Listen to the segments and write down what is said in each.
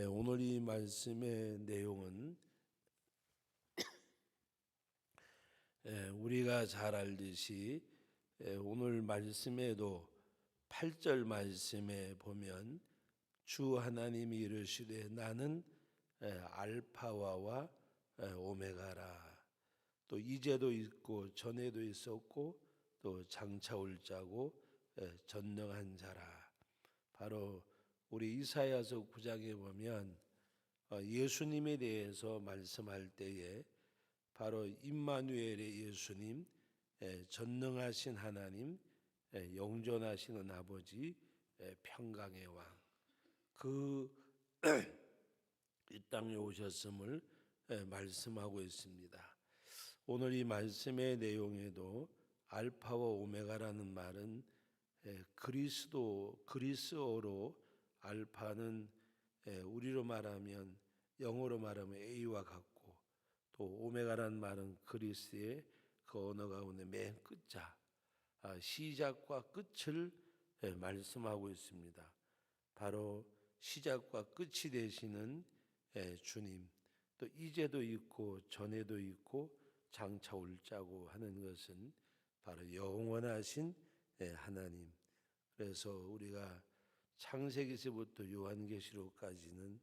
오늘 이 말씀의 내용은 우리가 잘 알듯이 오늘 말씀에도 8절 말씀에 보면 주 하나님이 이르시되 나는 알파와 오메가라. 또 이제도 있고 전에도 있었고 또 장차 올 자고 전능한 자라. 바로 우리 이사야서 9장에 보면 예수님에 대해서 말씀할 때에 바로 임마누엘의 예수님, 전능하신 하나님, 영존하시는 아버지, 평강의 왕, 그 이 땅에 오셨음을 말씀하고 있습니다. 오늘 이 말씀의 내용에도 알파와 오메가라는 말은 그리스어로 알파는 우리로 말하면 영어로 말하면 A와 같고, 또 오메가라는 말은 그리스의 그 언어 가운데 맨 끝자, 시작과 끝을 말씀하고 있습니다. 바로 시작과 끝이 되시는 주님, 또 이제도 있고 전에도 있고 장차 올 자고 하는 것은 바로 영원하신 하나님. 그래서 우리가 창세기서부터 요한계시록까지는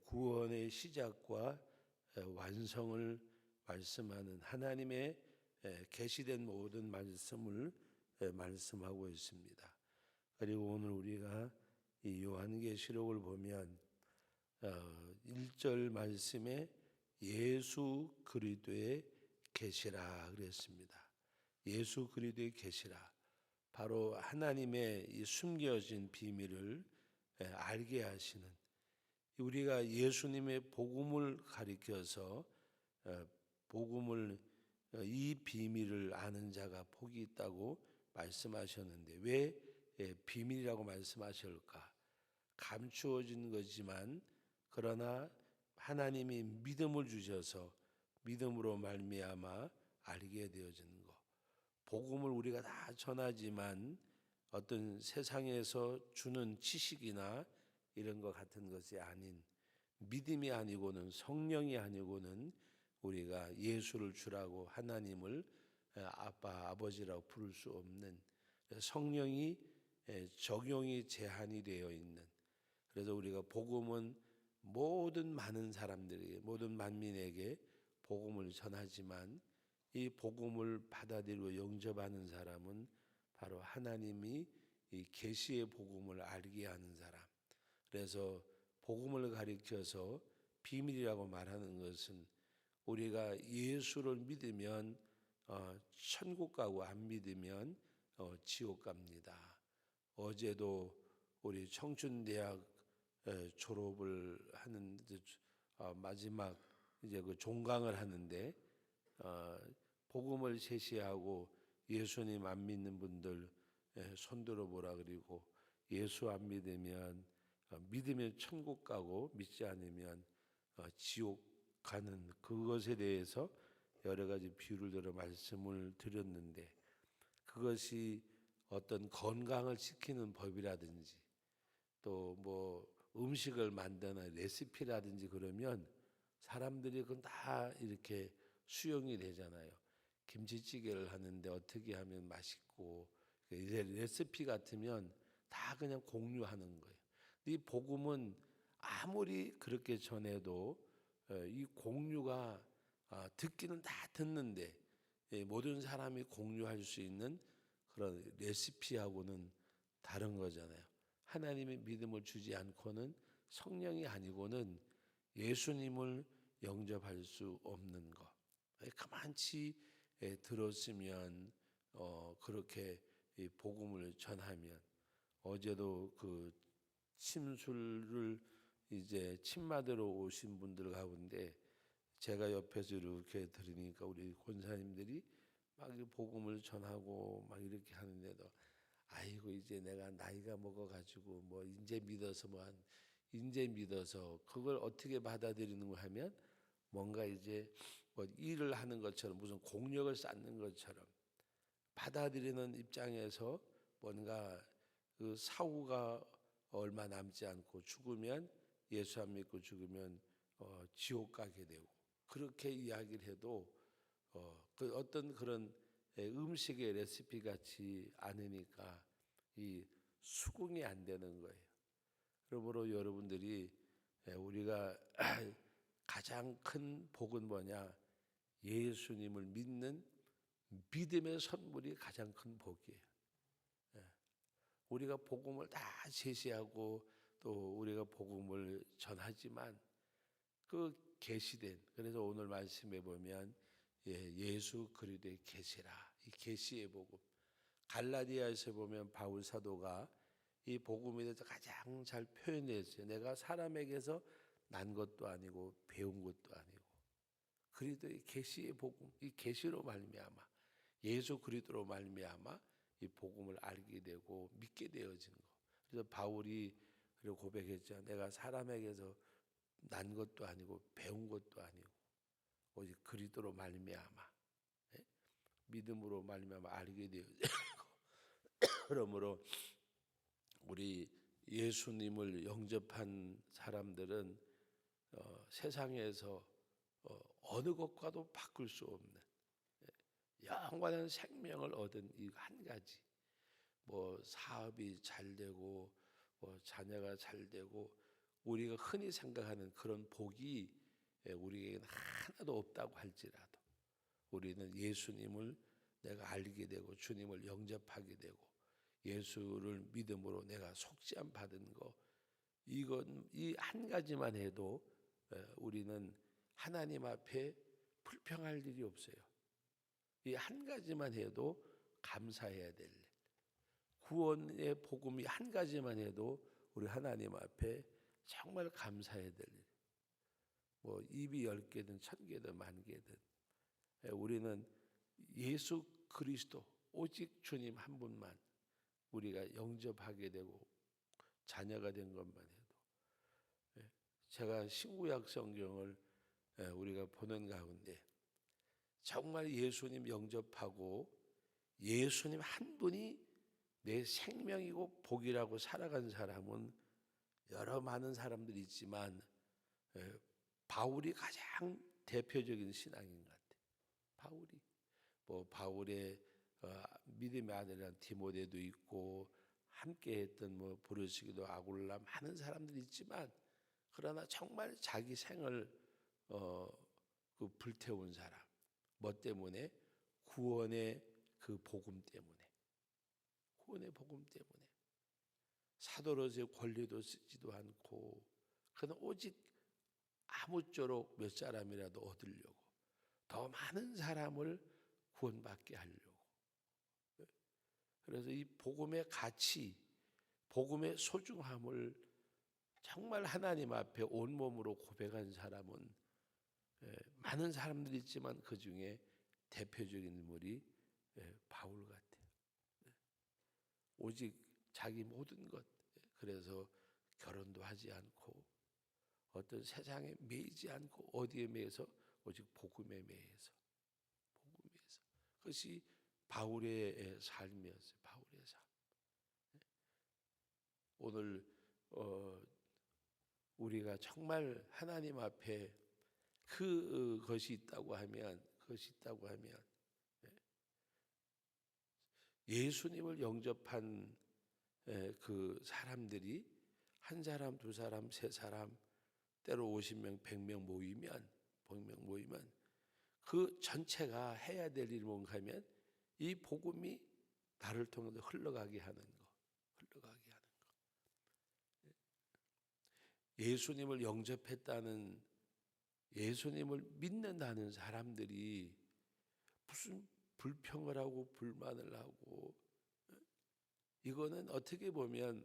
구원의 시작과 완성을 말씀하는 하나님의 계시된 모든 말씀을 말씀하고 있습니다. 그리고 오늘 우리가 이 요한계시록을 보면 1절 말씀에 예수 그리스도의 계시라 그랬습니다. 예수 그리스도의 계시라. 바로 하나님의 이 숨겨진 비밀을 알게 하시는, 우리가 예수님의 복음을 가리켜서 복음을 이 비밀을 아는 자가 복이 있다고 말씀하셨는데 왜 비밀이라고 말씀하실까? 감추어진 거지만 그러나 하나님이 믿음을 주셔서 믿음으로 말미암아 알게 되어지는 것. 복음을 우리가 다 전하지만 어떤 세상에서 주는 지식이나 이런 것 같은 것이 아닌, 믿음이 아니고는 성령이 아니고는 우리가 예수를 주라고 하나님을 아빠 아버지라고 부를 수 없는, 성령이 적용이 제한이 되어 있는, 그래서 우리가 복음은 모든 많은 사람들에게, 모든 만민에게 복음을 전하지만 이 복음을 받아들이고 영접하는 사람은 바로 하나님이 이 계시의 복음을 알게 하는 사람. 그래서 복음을 가리켜서 비밀이라고 말하는 것은 우리가 예수를 믿으면 천국 가고 안 믿으면 지옥 갑니다. 어제도 우리 청춘대학 졸업을 하는 마지막 이제 그 종강을 하는데 복음을 제시하고 예수님 안 믿는 분들 손들어 보라 그리고 예수 안 믿으면 믿으면 천국 가고 믿지 않으면 지옥 가는 그것에 대해서 여러 가지 비유를 들어 말씀을 드렸는데, 그것이 어떤 건강을 지키는 법이라든지 또 뭐 음식을 만드는 레시피라든지 그러면 사람들이 그건 다 이렇게 수용이 되잖아요. 김치찌개를 하는데 어떻게 하면 맛있고, 이제 레시피 같으면 다 그냥 공유하는 거예요. 이 복음은 아무리 그렇게 전해도 이 공유가 듣기는 다 듣는데 모든 사람이 공유할 수 있는 그런 레시피하고는 다른 거잖아요. 하나님의 믿음을 주지 않고는, 성령이 아니고는 예수님을 영접할 수 없는 것. 가만히 들었으면 그렇게 복음을 전하면, 어제도 그 침술을 이제 침 맞으러 오신 분들 가운데 제가 옆에서 이렇게 들으니까 우리 권사님들이 막 복음을 전하고 막 이렇게 하는데도 아이고 이제 내가 나이가 먹어가지고 뭐 이제 믿어서 이제 믿어서 그걸 어떻게 받아들이는 거 하면 뭔가 이제 뭐 일을 하는 것처럼 무슨 공력을 쌓는 것처럼 받아들이는 입장에서 뭔가 그 사후가 얼마 남지 않고 죽으면 예수 안 믿고 죽으면 지옥 가게 되고 그렇게 이야기를 해도 그 어떤 그런 음식의 레시피 같지 않으니까 이 수긍이 안 되는 거예요. 그러므로 여러분들이 우리가 가장 큰 복은 뭐냐? 예수님을 믿는 믿음의 선물이 가장 큰 복이에요. 우리가 복음을 다 제시하고 또 우리가 복음을 전하지만 그 계시된, 그래서 오늘 말씀해 보면 예수 그리스도의 계시라, 이 계시의 복음. 갈라디아에서 보면 바울 사도가 이 복음에 대해서 가장 잘 표현했어요. 내가 사람에게서 난 것도 아니고 배운 것도 아니고 그리스도의 계시의 복음, 이 계시로 말미암아 예수 그리스도로 말미암아 이 복음을 알게 되고 믿게 되어진 거. 그래서 바울이 그리고 고백했죠. 내가 사람에게서 난 것도 아니고 배운 것도 아니고 오직 그리스도로 말미암아 믿음으로 말미암아 알게 되어진 거. 그러므로 우리 예수님을 영접한 사람들은 세상에서 어느 것과도 바꿀 수 없는 영원한 생명을 얻은 이 한 가지, 뭐 사업이 잘 되고 뭐 자녀가 잘 되고 우리가 흔히 생각하는 그런 복이 우리에게는 하나도 없다고 할지라도 우리는 예수님을 내가 알게 되고 주님을 영접하게 되고 예수를 믿음으로 내가 속죄함 받은 거, 이건 이 한 가지만 해도 우리는 하나님 앞에 불평할 일이 없어요. 이 한 가지만 해도 감사해야 될 일. 구원의 복음이 한 가지만 해도 우리 하나님 앞에 정말 감사해야 될 일. 뭐 입이 10개든 1000개든 10,000개든 우리는 예수 그리스도 오직 주님 한 분만 우리가 영접하게 되고 자녀가 된 것만 해도, 제가 신구약 성경을 우리가 보는 가운데 정말 예수님 영접하고 예수님 한 분이 내 생명이고 복이라고 살아간 사람은 여러 많은 사람들이 있지만 바울이 가장 대표적인 신앙인 것 같아요. 바울의 믿음의 아들이란 디모데도 있고 함께했던 뭐 부르시기도 아굴라 많은 사람들이 있지만 그러나 정말 자기 생을 그 불태운 사람, 뭐 때문에? 구원의 그 복음 때문에. 구원의 복음 때문에. 사도로서의 권리도 쓰지도 않고 그는 오직 아무쪼록 몇 사람이라도 얻으려고, 더 많은 사람을 구원받게 하려고. 그래서 이 복음의 가치, 복음의 소중함을 정말 하나님 앞에 온몸으로 고백한 사람은 많은 사람들이 있지만 그 중에 대표적인 인물이 바울 같아요. 오직 자기 모든 것, 그래서 결혼도 하지 않고 어떤 세상에 매이지 않고 어디에 매여서 오직 복음에 매여서 그것이 바울의 삶이었어요. 바울의 삶. 오늘 우리가 정말 하나님 앞에 그것이 있다고 하면 예수님을 영접한 그 사람들이 한 사람, 두 사람, 세 사람, 때로 50명, 100명 모이면 그 전체가 해야 될 일이 뭔가 하면 이 복음이 나를 통해서 흘러가게 하는 거. 예수님을 영접했다는, 예수님을 믿는다는 사람들이 무슨 불평을 하고 불만을 하고, 이거는 어떻게 보면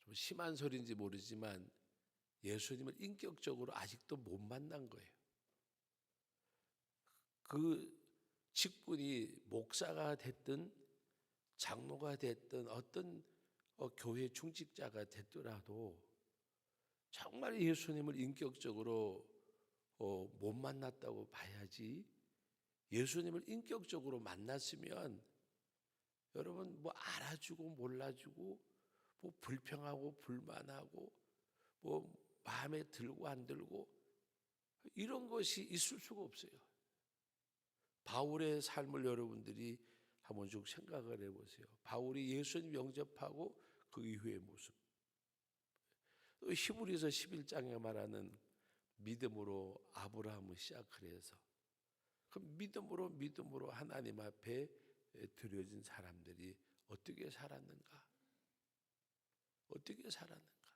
좀 심한 소리인지 모르지만 예수님을 인격적으로 아직도 못 만난 거예요. 그 직분이 목사가 됐든 장로가 됐든 어떤 교회 중직자가 됐더라도 정말 예수님을 인격적으로 못 만났다고 봐야지. 예수님을 인격적으로 만났으면 여러분 뭐 알아주고 몰라주고 뭐 불평하고 불만하고 뭐 마음에 들고 안 들고 이런 것이 있을 수가 없어요. 바울의 삶을 여러분들이 한번 쭉 생각을 해보세요. 바울이 예수님 영접하고 그 이후의 모습. 또 히브리서 11장에 말하는 믿음으로 아브라함을 시작을 해서 그 믿음으로 하나님 앞에 드려진 사람들이 어떻게 살았는가? 어떻게 살았는가?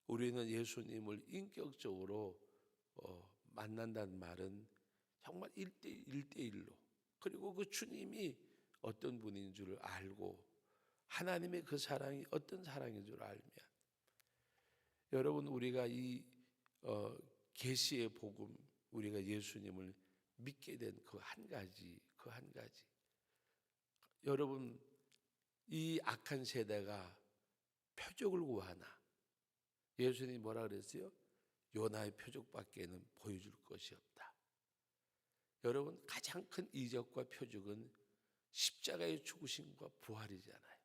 우리는 예수님을 인격적으로 만난다는 말은 정말 1대1로 그리고 그 주님이 어떤 분인 줄 알고 하나님의 그 사랑이 어떤 사랑인 줄 알면 여러분 우리가 이 계시의 복음 우리가 예수님을 믿게 된 그 한 가지 여러분 이 악한 세대가 표적을 구하나 예수님이 뭐라 그랬어요? 요나의 표적밖에는 보여줄 것이 없다. 여러분 가장 큰 이적과 표적은 십자가의 죽으심과 부활이잖아요.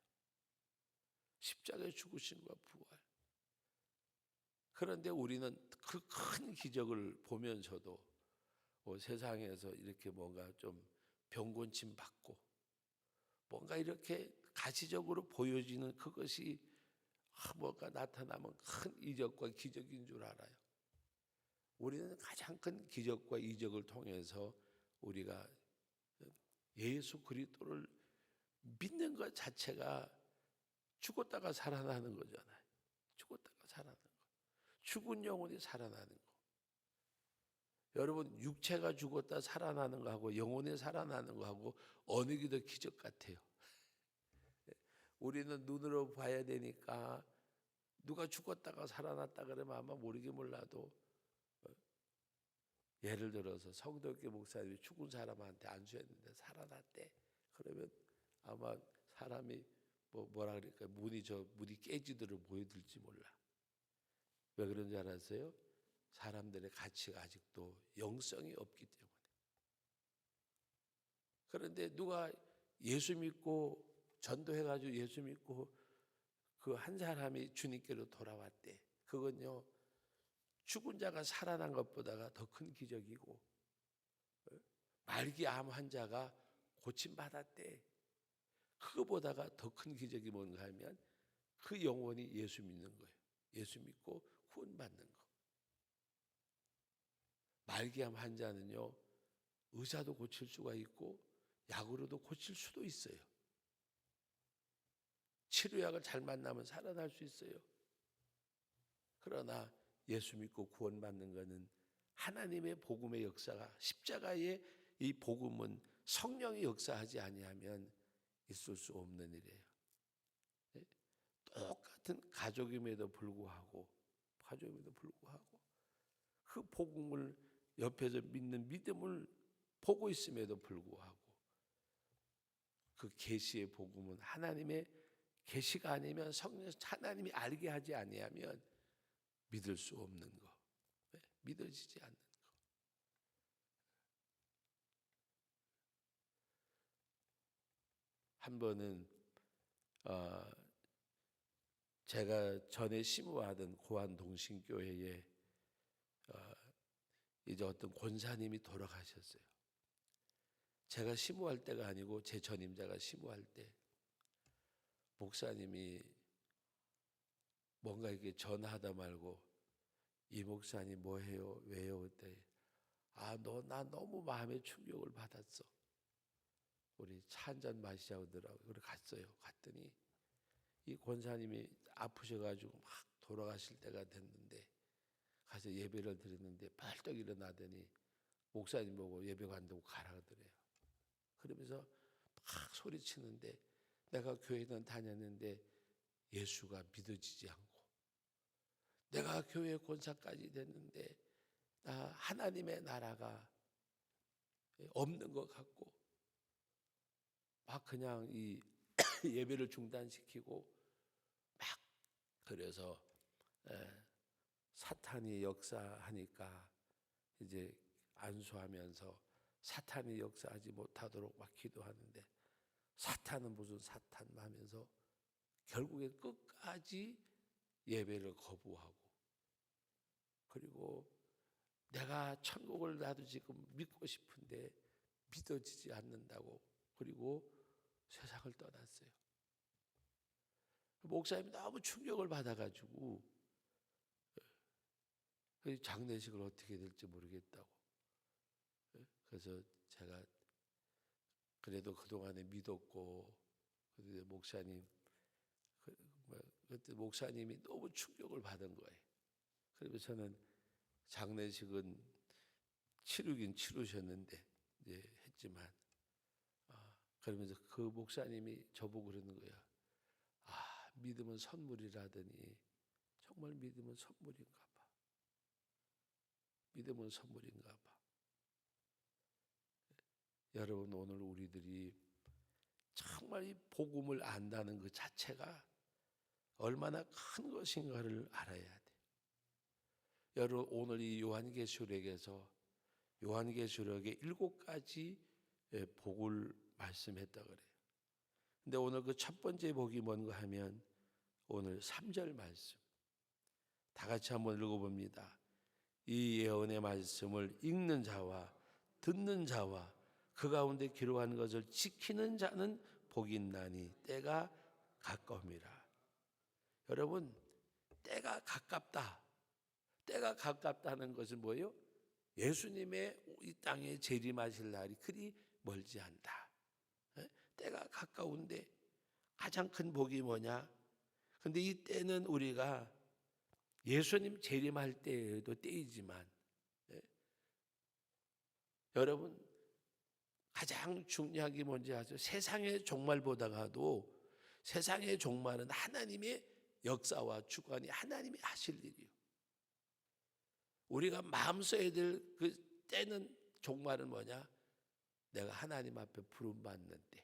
십자가의 죽으심과 부활. 그런데 우리는 그 큰 기적을 보면서도 세상에서 이렇게 뭔가 좀 병곤침 받고 뭔가 이렇게 가시적으로 보여지는 그것이 뭔가 나타나면 큰 이적과 기적인 줄 알아요. 우리는 가장 큰 기적과 이적을 통해서 우리가 예수 그리스도를 믿는 것 자체가 죽었다가 살아나는 거잖아요. 죽었다가 살아나는 거. 죽은 영혼이 살아나는 거. 여러분 육체가 죽었다 살아나는 거하고 영혼이 살아나는 거하고 어느 게 더 기적 같아요? 우리는 눈으로 봐야 되니까 누가 죽었다가 살아났다 그러면 아마 모르게 몰라도 예를 들어서 성도교회 목사님이 죽은 사람한테 안수했는데 살아났대. 그러면 아마 사람이 뭐라 그럴까 문이 깨지도록 보여들지 몰라. 왜 그런 줄 알았어요? 사람들의 가치가 아직도 영성이 없기 때문에. 그런데 누가 예수 믿고 전도해가지고 예수 믿고 그 한 사람이 주님께로 돌아왔대. 그건요 죽은 자가 살아난 것보다가 더 큰 기적이고 말기 암 환자가 고침받았대. 그거보다가 더 큰 기적이 뭔가 하면 그 영혼이 예수 믿는 거예요. 예수 믿고 구원받는 거. 말기암 환자는요 의사도 고칠 수가 있고 약으로도 고칠 수도 있어요. 치료약을 잘 만나면 살아날 수 있어요. 그러나 예수 믿고 구원받는 것은 하나님의 복음의 역사가 십자가의 이 복음은 성령이 역사하지 아니하면 있을 수 없는 일이에요. 똑같은 가족임에도 불구하고 그 복음을 옆에서 믿는 믿음을 보고 있음에도 불구하고 그 계시의 복음은 하나님의 계시가 아니면 성령 하나님이 알게 하지 아니하면 믿을 수 없는 거, 믿어지지 않는 거. 한 번은 제가 전에 심우하던 고안동신교회에 이제 어떤 권사님이 돌아가셨어요. 제가 심우할 때가 아니고 제 전임자가 심우할 때 목사님이 뭔가 이렇게 전화하다 말고 이 목사님 뭐 해요? 왜요? 그때 나 너무 마음의 충격을 받았어. 우리 차 한잔 마시자고 하더라고요. 그래 갔어요. 갔더니 이 권사님이 아프셔가지고 막 돌아가실 때가 됐는데 가서 예배를 드렸는데 벌떡 일어나더니 목사님 보고 예배 간다고 가라 그러더래요. 그러면서 막 소리치는데 내가 교회는 다녔는데 예수가 믿어지지 않고 내가 교회 권사까지 됐는데 나 하나님의 나라가 없는 것 같고 막 그냥 이 예배를 중단시키고 막 그래서 사탄이 역사하니까 이제 안수하면서 사탄이 역사하지 못하도록 막 기도하는데 사탄은 무슨 사탄 하면서 결국에 끝까지 예배를 거부하고, 그리고 내가 천국을 나도 지금 믿고 싶은데 믿어지지 않는다고, 그리고 세상을 떠났어요. 목사님이 너무 충격을 받아가지고 장례식을 어떻게 될지 모르겠다고. 그래서 제가 그래도 그동안에 믿었고, 목사님, 그때 목사님이 너무 충격을 받은 거예요. 그래서 저는 장례식은 치르긴 치르셨는데 이제 했지만, 그러면서 그 목사님이 저보고 그러는 거야. 믿음은 선물이라더니 정말 믿음은 선물인가 봐. 믿음은 선물인가 봐. 여러분, 오늘 우리들이 정말 이 복음을 안다는 그 자체가 얼마나 큰 것인가를 알아야 돼. 여러분, 오늘 이 요한계시록에서 요한계시록에 7가지 복을 말씀했다 그래요. 근데 오늘 그 첫 번째 복이 뭔가 하면 오늘 3절 말씀 다 같이 한번 읽어봅니다. 이 예언의 말씀을 읽는 자와 듣는 자와 그 가운데 기록한 것을 지키는 자는 복이 있나니 때가 가까움이라. 여러분, 때가 가깝다. 때가 가깝다는 것은 뭐예요? 예수님의 이 땅에 재림하실 날이 그리 멀지 않다. 때가 가까운데 가장 큰 복이 뭐냐? 근데 이 때는 우리가 예수님 재림할 때에도 때이지만, 여러분, 가장 중요한 게 뭔지 아세요? 세상의 종말보다가도 세상의 종말은 하나님의 역사와 주관이 하나님이 하실 일이요. 우리가 마음 써야 될 그 때는, 종말은 뭐냐? 내가 하나님 앞에 부름받는 때.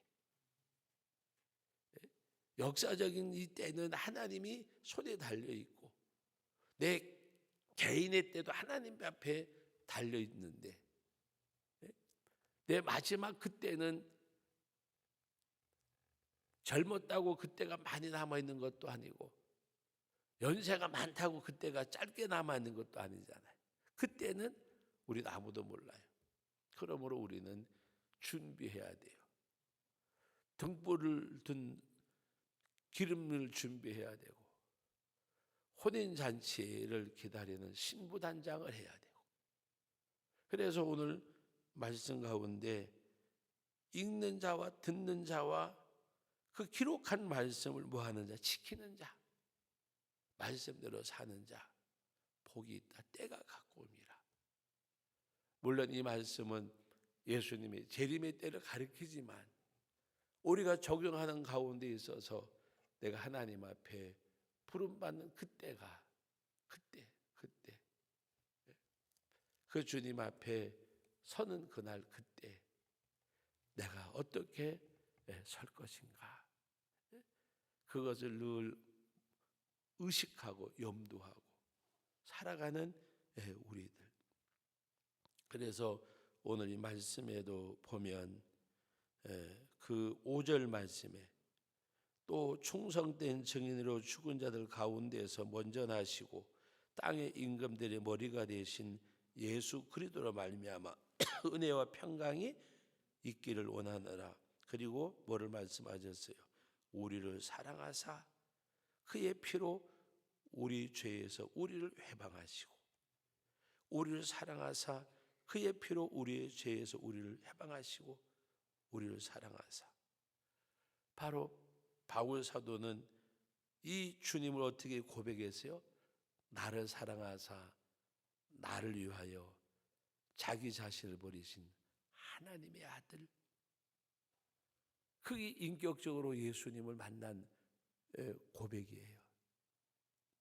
역사적인 이 때는 하나님이 손에 달려있고, 내 개인의 때도 하나님 앞에 달려있는데, 내 마지막 그때는 젊었다고 그때가 많이 남아있는 것도 아니고, 연세가 많다고 그때가 짧게 남아있는 것도 아니잖아요. 그때는 우리는 아무도 몰라요. 그러므로 우리는 준비해야 돼요. 등불을 든 기름을 준비해야 되고, 혼인잔치를 기다리는 신부단장을 해야 되고. 그래서 오늘 말씀 가운데 읽는 자와 듣는 자와 그 기록한 말씀을 뭐하는 자, 지키는 자, 말씀대로 사는 자, 복이 있다. 때가 가까움이라. 물론 이 말씀은 예수님이 재림의 때를 가리키지만, 우리가 적용하는 가운데 있어서 내가 하나님 앞에 부름받는 그때가, 그때 그 주님 앞에 서는 그날, 그때 내가 어떻게 설 것인가, 그것을 늘 의식하고 염두하고 살아가는 우리들. 그래서 오늘 이 말씀에도 보면 그 5절 말씀에 또 충성된 증인으로 죽은 자들 가운데서 먼저 나시고 땅의 임금들의 머리가 되신 예수 그리스도로 말미암아 은혜와 평강이 있기를 원하노라. 그리고 뭐를 말씀하셨어요? 우리를 사랑하사 그의 피로 우리 죄에서 우리를 해방하시고, 우리를 사랑하사 그의 피로 우리의 죄에서 우리를 해방하시고, 우리를 사랑하사. 바로 바울 사도는 이 주님을 어떻게 고백했어요? 나를 사랑하사 나를 위하여 자기 자신을 버리신 하나님의 아들. 그게 인격적으로 예수님을 만난 고백이에요.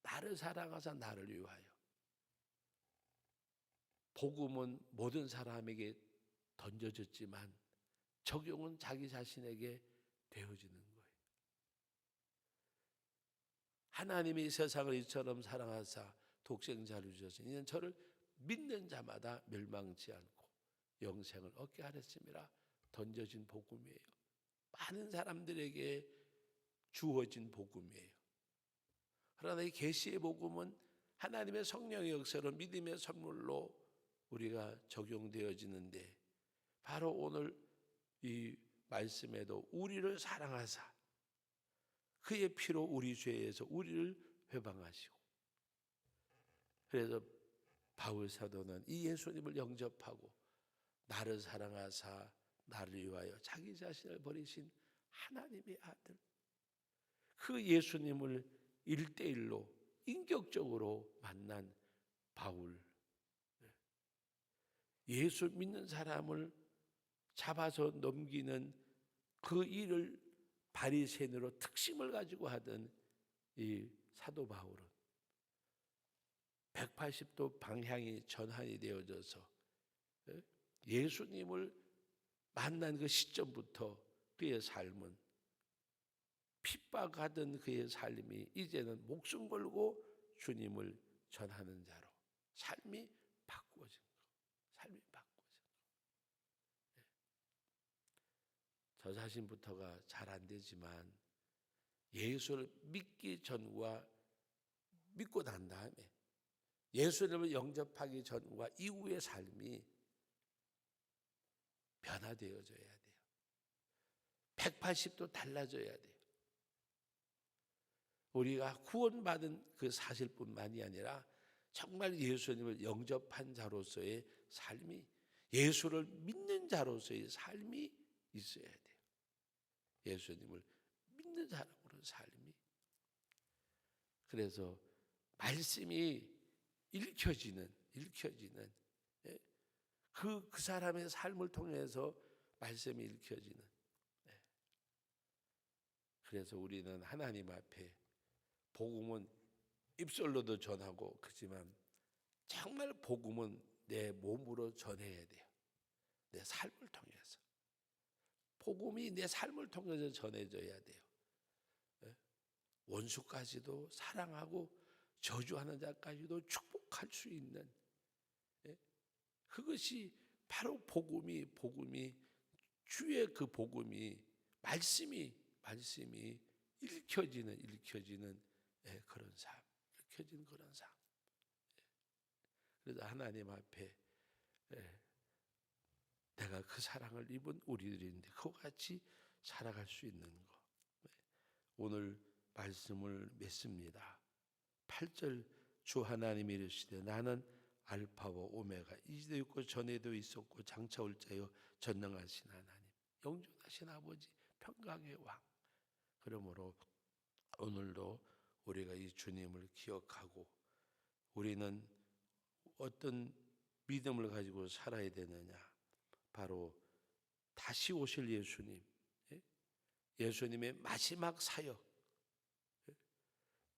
나를 사랑하사 나를 위하여. 복음은 모든 사람에게 던져졌지만 적용은 자기 자신에게 되어지는 거예요. 하나님이 세상을 이처럼 사랑하사 독생자를 주셨으니 이는 저를 믿는 자마다 멸망치 않고 영생을 얻게 하렸습니다. 던져진 복음이에요. 많은 사람들에게 주어진 복음이에요. 그러나 이 계시의 복음은 하나님의 성령의 역사로 믿음의 선물로 우리가 적용되어지는데, 바로 오늘 이 말씀에도 우리를 사랑하사 그의 피로 우리 죄에서 우리를 회방하시고, 그래서 바울 사도는 이 예수님을 영접하고 나를 사랑하사 나를 위하여 자기 자신을 버리신 하나님의 아들, 그 예수님을 1대1로 인격적으로 만난 바울, 예수 믿는 사람을 잡아서 넘기는 그 일을 바리새인으로 특심을 가지고 하던 이 사도 바울은 180도 방향이 전환이 되어져서 예수님을 만난 그 시점부터 그의 삶은, 핍박하던 그의 삶이 이제는 목숨 걸고 주님을 전하는 자로 삶이 바꾸어진 거. 삶이 바꾸어진 거. 저 자신부터가 잘 안 되지만 예수를 믿기 전과 믿고 난 다음에, 예수님을 영접하기 전과 이후의 삶이 변화되어져야 돼요. 180도 달라져야 돼요. 우리가 구원받은 그 사실뿐만이 아니라 정말 예수님을 영접한 자로서의 삶이, 예수를 믿는 자로서의 삶이 있어야 돼요. 예수님을 믿는 사람으로 삶이. 그래서 말씀이 읽혀지는 그 사람의 삶을 통해서 말씀이 읽혀지는. 그래서 우리는 하나님 앞에 복음은 입술로도 전하고, 그렇지만 정말 복음은 내 몸으로 전해야 돼요. 내 삶을 통해서. 복음이 내 삶을 통해서 전해져야 돼요. 원수까지도 사랑하고 저주하는 자까지도 축복할 수 있는, 그것이 바로 복음이 주의 그 복음이 말씀이 읽혀지는 그런 삶, 읽혀지는 그런 삶. 그래서 하나님 앞에 내가 그 사랑을 입은 우리들인데 그와 같이 살아갈 수 있는 것. 오늘 말씀을 맺습니다. 8절, 주 하나님이 이르시되 나는 알파와 오메가, 이제도 있고 전에도 있었고 장차 올 자여 전능하신 하나님, 영존하신 아버지, 평강의 왕. 그러므로 오늘도 우리가 이 주님을 기억하고 우리는 어떤 믿음을 가지고 살아야 되느냐, 바로 다시 오실 예수님, 예수님의 마지막 사역,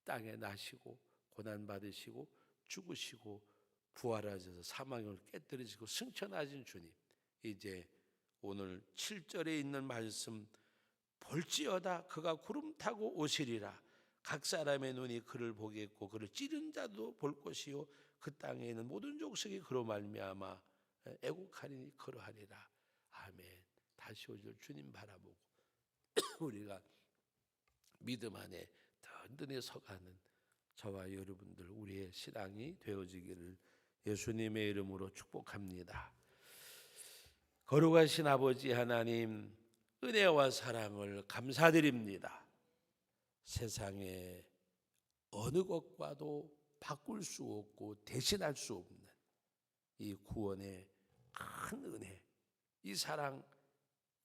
땅에 나시고 고난받으시고 죽으시고 부활하셔서 사망을 깨뜨리시고 승천하신 주님, 이제 오늘 7절에 있는 말씀, 볼지어다 그가 구름 타고 오시리라. 각 사람의 눈이 그를 보겠고 그를 찌른 자도 볼 것이요 그 땅에 있는 모든 족속이 그로 말미암아 애국하리니 그러하리라. 아멘. 다시 오실 주님 바라보고 우리가 믿음 안에 든든히 서가는 저와 여러분들, 우리의 신앙이 되어지기를 예수님의 이름으로 축복합니다. 거룩하신 아버지 하나님, 은혜와 사랑을 감사드립니다. 세상에 어느 것과도 바꿀 수 없고 대신할 수 없는 이 구원의 큰 은혜, 이 사랑,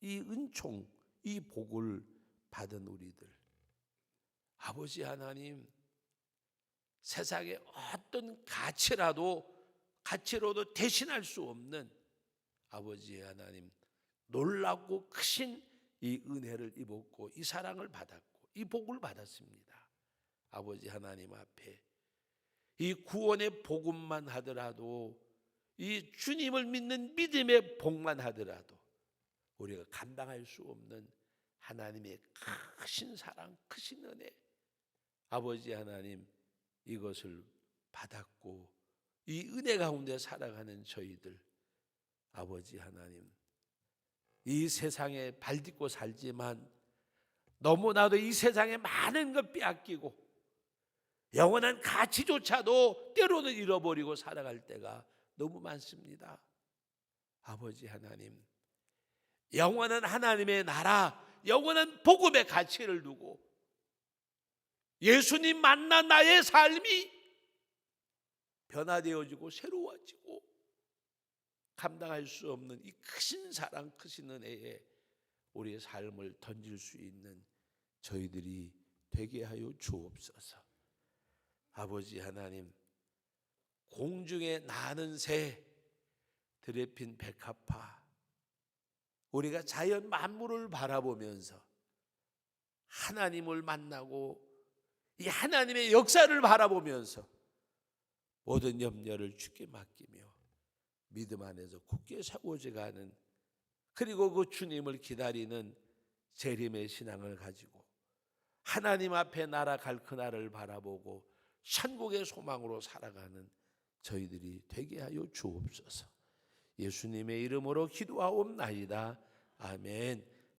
이 은총, 이 복을 받은 우리들, 아버지 하나님, 세상의 어떤 가치로도 대신할 수 없는 아버지 하나님, 놀랍고 크신 이 은혜를 입었고 이 사랑을 받았고 이 복을 받았습니다. 아버지 하나님 앞에 이 구원의 복음만 하더라도, 이 주님을 믿는 믿음의 복만 하더라도 우리가 감당할 수 없는 하나님의 크신 사랑, 크신 은혜, 아버지 하나님, 이것을 받았고 이 은혜 가운데 살아가는 저희들, 아버지 하나님, 이 세상에 발딛고 살지만 너무나도 이 세상에 많은 것 빼앗기고 영원한 가치조차도 때로는 잃어버리고 살아갈 때가 너무 많습니다. 아버지 하나님, 영원한 하나님의 나라, 영원한 복음의 가치를 두고 예수님 만난 나의 삶이 변화되어지고 새로워지고 감당할 수 없는 이 크신 사랑, 크신 은혜에 우리의 삶을 던질 수 있는 저희들이 되게 하여 주옵소서. 아버지 하나님, 공중에 나는 새, 들에 핀 백합화, 우리가 자연 만물을 바라보면서 하나님을 만나고 이 하나님의 역사를 바라보면서 모든 염려를 주께 맡기며 믿음 안에서 굳게 세워져가는, 그리고 그 주님을 기다리는 재림의 신앙을 가지고 하나님 앞에 날아갈 그날을 바라보고 천국의 소망으로 살아가는 저희들이 되게 하여 주옵소서. 예수님의 이름으로 기도하옵나이다. 아멘.